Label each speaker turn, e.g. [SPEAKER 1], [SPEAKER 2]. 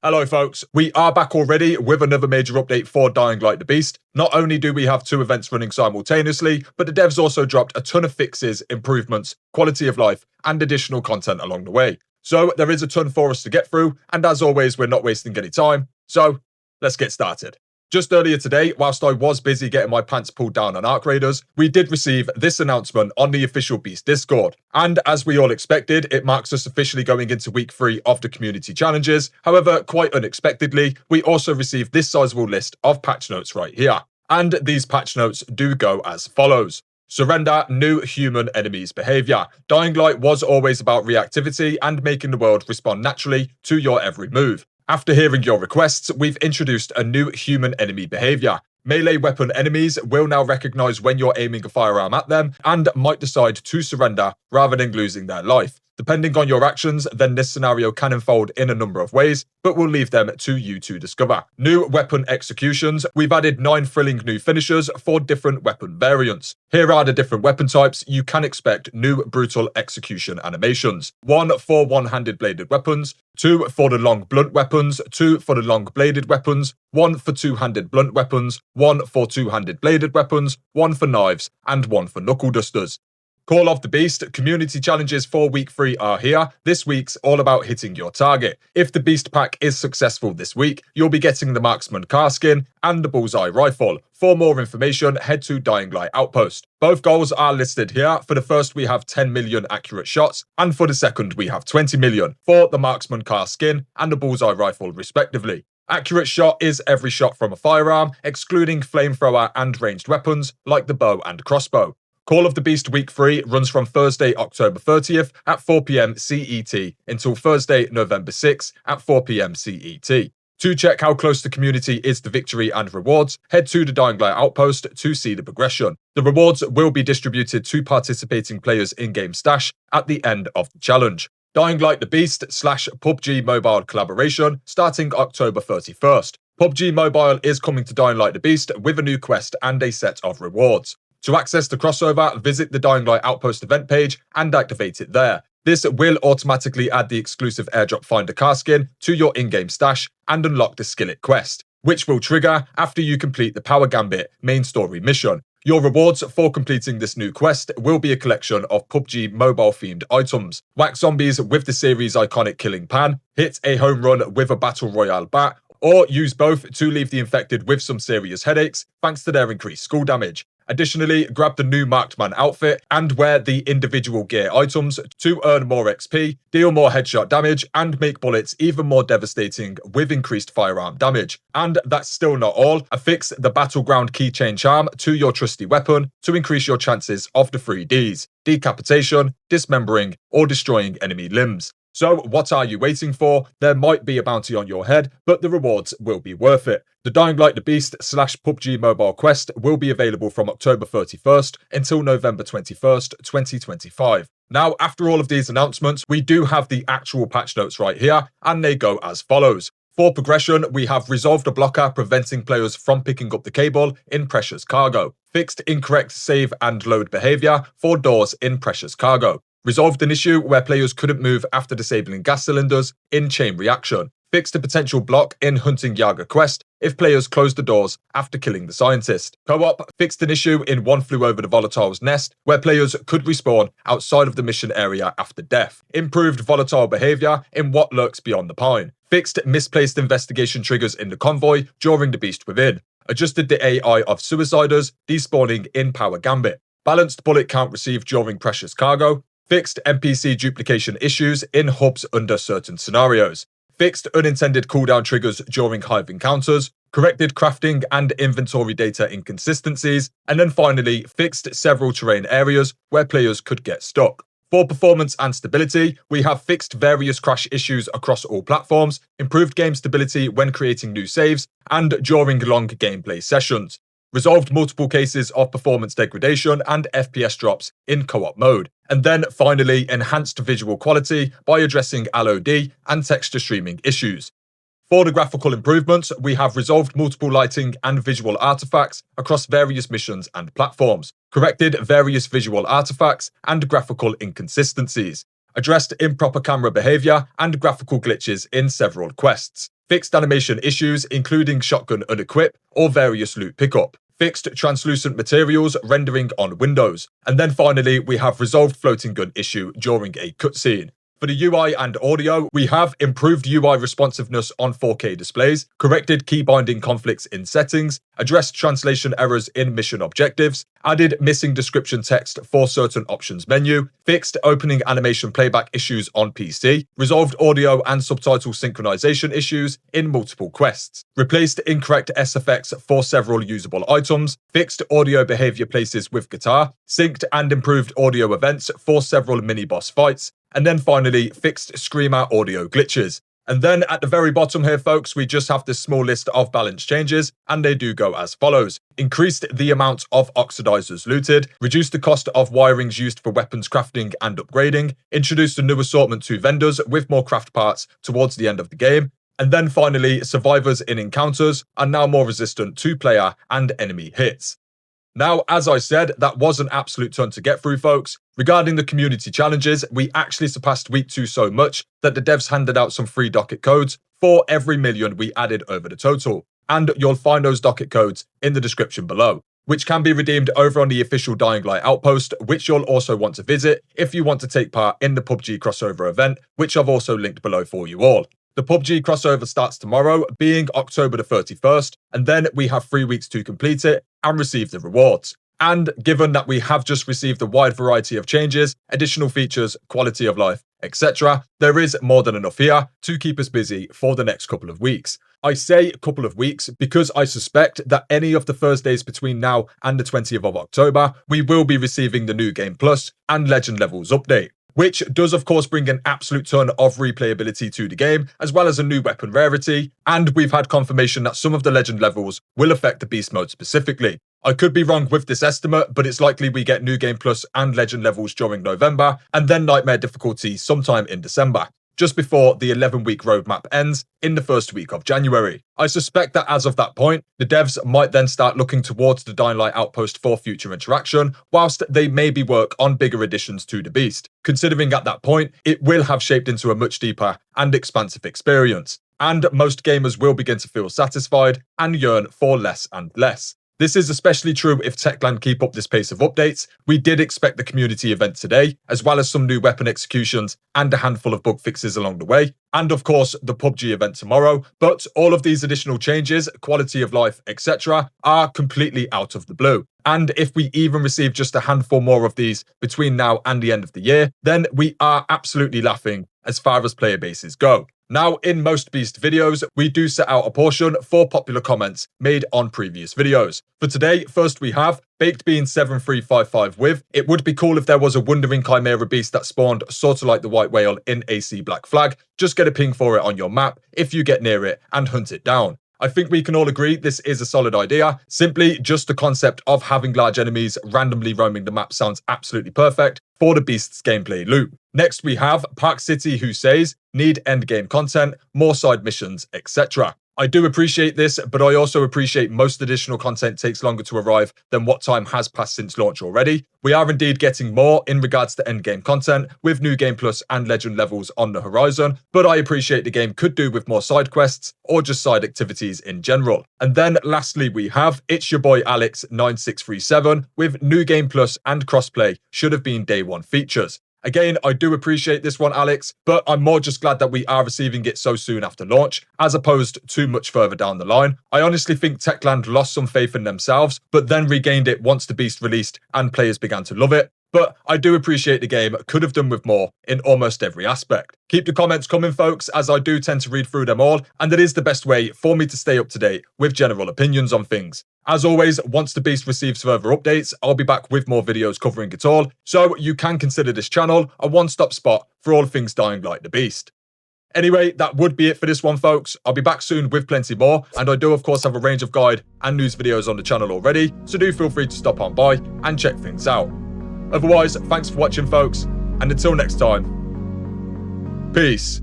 [SPEAKER 1] Hello folks, we are back already with another major update for Dying Light the Beast. Not only do we have 2 events running simultaneously, but the devs also dropped a ton of fixes, improvements, quality of life, and additional content along the way. So there is a ton for us to get through, and as always, we're not wasting any time. So let's get started. Just earlier today, whilst I was busy getting my pants pulled down on Arc Raiders, we did receive this announcement on the official Beast Discord. And as we all expected, it marks us officially going into week 3 of the community challenges. However, quite unexpectedly, we also received this sizable list of patch notes right here. And these patch notes do go as follows. Surrender new human enemies behavior. Dying Light was always about reactivity and making the world respond naturally to your every move. After hearing your requests, we've introduced a new human enemy behavior. Melee weapon enemies will now recognize when you're aiming a firearm at them and might decide to surrender rather than losing their life. Depending on your actions, then this scenario can unfold in a number of ways, but we'll leave them to you to discover. New weapon executions. We've added 9 thrilling new finishers for different weapon variants. Here are the different weapon types you can expect new brutal execution animations. 1 for one-handed bladed weapons, 2 for the long blunt weapons, 2 for the long bladed weapons, 1 for two-handed blunt weapons, 1 for two-handed bladed weapons, 1 for knives, and 1 for knuckle dusters. Call of the Beast community challenges for week 3 are here. This week's all about hitting your target. If the Beast pack is successful this week, you'll be getting the Marksman car skin and the Bullseye rifle. For more information, head to Dying Light Outpost. Both goals are listed here. For the first, we have 10 million accurate shots, and for the second, we have 20 million for the Marksman car skin and the Bullseye rifle, respectively. Accurate shot is every shot from a firearm, excluding flamethrower and ranged weapons like the bow and crossbow. Call of the Beast Week 3 runs from Thursday, October 30th at 4 PM CET until Thursday, November 6th at 4 PM CET. To check how close the community is to victory and rewards, head to the Dying Light Outpost to see the progression. The rewards will be distributed to participating players' in-game stash at the end of the challenge. Dying Light the Beast / PUBG Mobile collaboration starting October 31st. PUBG Mobile is coming to Dying Light the Beast with a new quest and a set of rewards. To access the crossover, visit the Dying Light Outpost event page and activate it there. This will automatically add the exclusive airdrop finder car skin to your in-game stash and unlock the Skillet quest, which will trigger after you complete the Power Gambit main story mission. Your rewards for completing this new quest will be a collection of PUBG mobile-themed items. Whack zombies with the series' iconic killing pan, hit a home run with a battle royale bat, or use both to leave the infected with some serious headaches thanks to their increased skull damage. Additionally, grab the new Marked Man outfit and wear the individual gear items to earn more XP, deal more headshot damage, and make bullets even more devastating with increased firearm damage. And that's still not all. Affix the Battleground keychain charm to your trusty weapon to increase your chances of the 3 Ds: decapitation, dismembering, or destroying enemy limbs. So what are you waiting for? There might be a bounty on your head, but the rewards will be worth it. The Dying Light the Beast / PUBG Mobile quest will be available from October 31st until November 21st, 2025. Now, after all of these announcements, we do have the actual patch notes right here, and they go as follows. For progression, we have resolved a blocker preventing players from picking up the cable in Precious Cargo. Fixed incorrect save and load behavior for doors in Precious Cargo. Resolved an issue where players couldn't move after disabling gas cylinders in Chain Reaction. Fixed a potential block in Hunting Yaga quest if players closed the doors after killing the scientist. Co-op fixed an issue in One Flew Over the Volatile's Nest where players could respawn outside of the mission area after death. Improved volatile behavior in What Lurks Beyond the Pine. Fixed misplaced investigation triggers in the convoy during the Beast Within. Adjusted the AI of suiciders despawning in Power Gambit. Balanced bullet count received during Precious Cargo. Fixed NPC duplication issues in hubs under certain scenarios. Fixed unintended cooldown triggers during Hive encounters. Corrected crafting and inventory data inconsistencies. And then finally, fixed several terrain areas where players could get stuck. For performance and stability, we have fixed various crash issues across all platforms, improved game stability when creating new saves, and during long gameplay sessions. Resolved multiple cases of performance degradation and FPS drops in co-op mode. And then finally, enhanced visual quality by addressing LOD and texture streaming issues. For the graphical improvements, we have resolved multiple lighting and visual artifacts across various missions and platforms, corrected various visual artifacts and graphical inconsistencies, addressed improper camera behavior and graphical glitches in several quests, fixed animation issues including shotgun unequip or various loot pickup, fixed translucent materials rendering on Windows, and then finally we have resolved floating gun issue during a cutscene. For the UI and audio, we have improved UI responsiveness on 4K displays, corrected key binding conflicts in settings, addressed translation errors in mission objectives, added missing description text for certain options menu, fixed opening animation playback issues on PC, resolved audio and subtitle synchronization issues in multiple quests, replaced incorrect SFX for several usable items, fixed audio behavior places with guitar, synced and improved audio events for several mini-boss fights, and then finally fixed screamer audio glitches. And then at the very bottom here, folks, we just have this small list of balance changes, and they do go as follows. Increased the amount of oxidizers looted, reduced the cost of wirings used for weapons crafting and upgrading, introduced a new assortment to vendors with more craft parts towards the end of the game, and then finally, survivors in encounters are now more resistant to player and enemy hits. Now, as I said, that was an absolute ton to get through, folks. Regarding the community challenges, we actually surpassed week 2 so much that the devs handed out some free Docket codes for every million we added over the total. And you'll find those Docket codes in the description below, which can be redeemed over on the official Dying Light outpost, which you'll also want to visit if you want to take part in the PUBG crossover event, which I've also linked below for you all. The PUBG crossover starts tomorrow, being October the 31st, and then we have 3 weeks to complete it and receive the rewards. And given that we have just received a wide variety of changes, additional features, quality of life, etc., there is more than enough here to keep us busy for the next couple of weeks. I say a couple of weeks because I suspect that any of the Thursdays between now and the 20th of October, we will be receiving the new Game Plus and Legend Levels update, which does of course bring an absolute ton of replayability to the game, as well as a new weapon rarity, and we've had confirmation that some of the legend levels will affect the beast mode specifically. I could be wrong with this estimate, but it's likely we get new Game Plus and legend levels during November, and then nightmare difficulty sometime in December, just before the 11-week roadmap ends in the first week of January. I suspect that as of that point, the devs might then start looking towards the Dying Light outpost for future interaction, whilst they maybe work on bigger additions to the beast, considering at that point, it will have shaped into a much deeper and expansive experience, and most gamers will begin to feel satisfied and yearn for less and less. This is especially true if Techland keep up this pace of updates. We did expect the community event today, as well as some new weapon executions and a handful of bug fixes along the way, and of course the PUBG event tomorrow, but all of these additional changes, quality of life, etc. are completely out of the blue. And if we even receive just a handful more of these between now and the end of the year, then we are absolutely laughing as far as player bases go. Now, in most Beast videos, we do set out a portion for popular comments made on previous videos. For today, first we have Baked Bean 7355 with, it would be cool if there was a Wandering Chimera Beast that spawned sort of like the White Whale in AC Black Flag. Just get a ping for it on your map if you get near it and hunt it down. I think we can all agree this is a solid idea. Simply just the concept of having large enemies randomly roaming the map sounds absolutely perfect for the Beast's gameplay loop. Next we have Park City who says, need endgame content, more side missions, etc. I do appreciate this, but I also appreciate most additional content takes longer to arrive than what time has passed since launch already. We are indeed getting more in regards to endgame content, with new Game Plus and Legend levels on the horizon, but I appreciate the game could do with more side quests, or just side activities in general. And then lastly we have It's Your Boy Alex 9637 with new Game Plus and crossplay should have been day one features. Again, I do appreciate this one, Alex, but I'm more just glad that we are receiving it so soon after launch, as opposed to much further down the line. I honestly think Techland lost some faith in themselves, but then regained it once the Beast released and players began to love it. But I do appreciate the game could have done with more in almost every aspect. Keep the comments coming, folks, as I do tend to read through them all, and it is the best way for me to stay up to date with general opinions on things. As always, once the Beast receives further updates, I'll be back with more videos covering it all, so you can consider this channel a one-stop spot for all things Dying Light the Beast. Anyway, that would be it for this one, folks. I'll be back soon with plenty more, and I do of course have a range of guide and news videos on the channel already, so do feel free to stop on by and check things out. Otherwise, thanks for watching, folks, and until next time, peace.